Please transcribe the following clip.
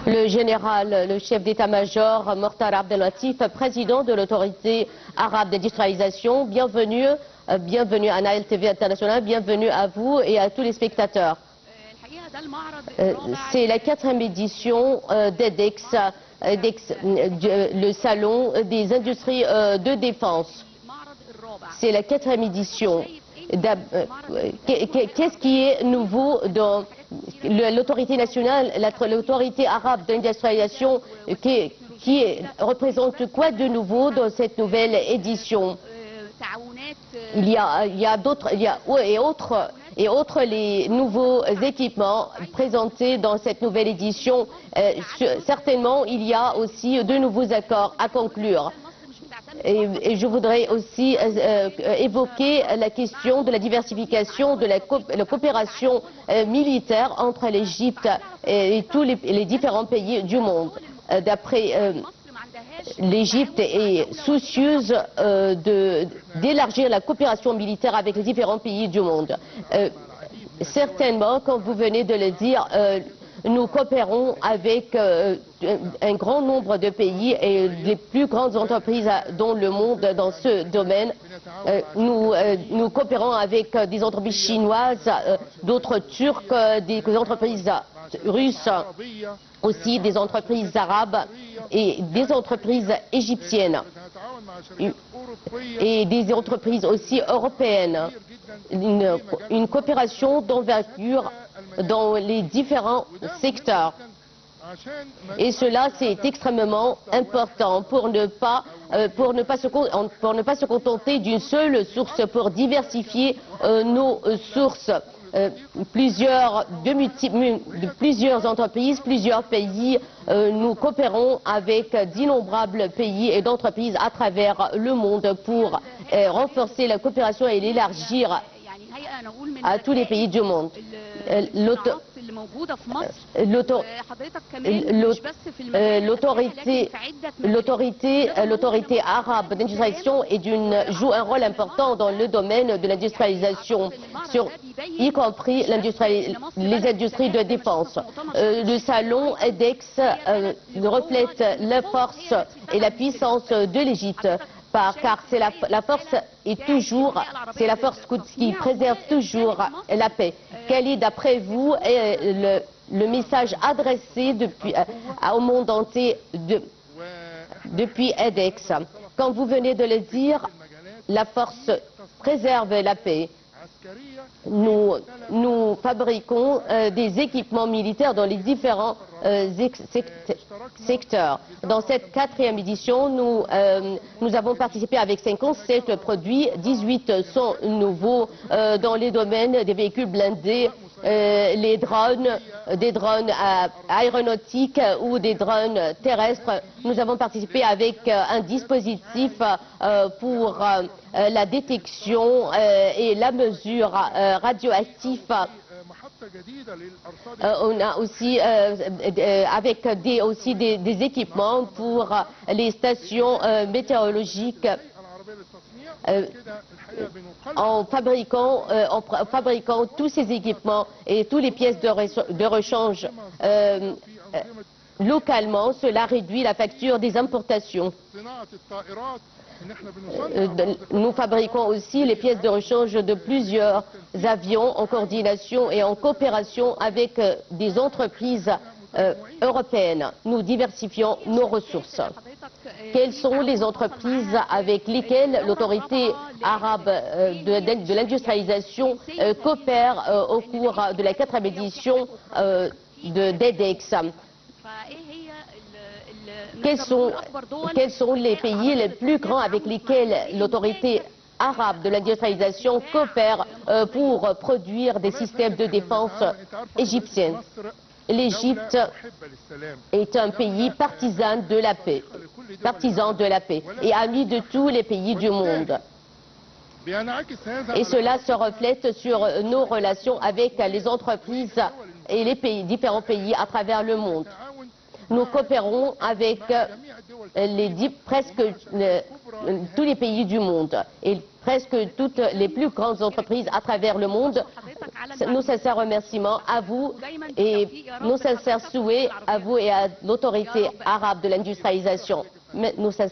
Le général, le chef d'état-major Mortar Abdelatif, président de l'autorité arabe d'industrialisation, bienvenue à Nile TV International, bienvenue à vous et à tous les spectateurs. C'est la 4e édition d'EDEX, le salon des industries de défense. C'est la 4e édition. Qu'est-ce qui est nouveau dans l'autorité nationale, l'autorité arabe d'industrialisation, représente quoi de nouveau dans cette nouvelle édition? Il y a d'autres, et autres les nouveaux équipements présentés dans cette nouvelle édition. Certainement, il y a aussi de nouveaux accords à conclure. Et je voudrais aussi évoquer la question de la diversification de la coopération militaire entre l'Égypte et tous les différents pays du monde. L'Égypte est soucieuse d'élargir la coopération militaire avec les différents pays du monde. Certainement, comme vous venez de le dire, nous coopérons avec un grand nombre de pays et les plus grandes entreprises dans le monde dans ce domaine. Nous coopérons avec des entreprises chinoises, d'autres turques, des entreprises russes, aussi des entreprises arabes et des entreprises égyptiennes et des entreprises aussi européennes. Une coopération d'envergure dans les différents secteurs. Et cela, c'est extrêmement important pour ne pas se contenter d'une seule source, pour diversifier nos sources. Plusieurs entreprises, plusieurs pays, nous coopérons avec d'innombrables pays et d'entreprises à travers le monde pour renforcer la coopération et l'élargir à tous les pays du monde. L'autorité arabe d'industrialisation joue un rôle important dans le domaine de l'industrialisation, y compris les industries de défense. Le salon EDEX reflète la force et la puissance de l'Égypte, car c'est la force qui préserve toujours la paix. Quel est, d'après vous, le message adressé au monde entier depuis EDEX? Comme vous venez de le dire, la force préserve la paix. Nous fabriquons des équipements militaires dans les différents secteurs. Dans cette 4e édition, nous avons participé avec 57 produits, 18 sont nouveaux dans les domaines des véhicules blindés, les drones, des drones aéronautiques ou des drones terrestres. Nous avons participé avec un dispositif pour la détection et la mesure radioactive. On a aussi des équipements pour les stations météorologiques. En fabriquant tous ces équipements et toutes les pièces de rechange localement, cela réduit la facture des importations. Nous fabriquons aussi les pièces de rechange de plusieurs avions en coordination et en coopération avec des entreprises européennes. Nous diversifions nos ressources. Quelles sont les entreprises avec lesquelles l'autorité arabe de l'industrialisation coopère au cours de la 4e édition d'EDEX? Quels sont les pays les plus grands avec lesquels l'autorité arabe de l'industrialisation coopère pour produire des systèmes de défense égyptiens? L'Égypte est un pays partisan de la paix et ami de tous les pays du monde. Et cela se reflète sur nos relations avec les entreprises et les différents pays à travers le monde. nous coopérons avec presque tous les pays du monde et presque toutes les plus grandes entreprises à travers le monde. Nos sincères remerciements à vous et nos sincères souhaits à vous et à l'autorité arabe de l'industrialisation. Nos sincères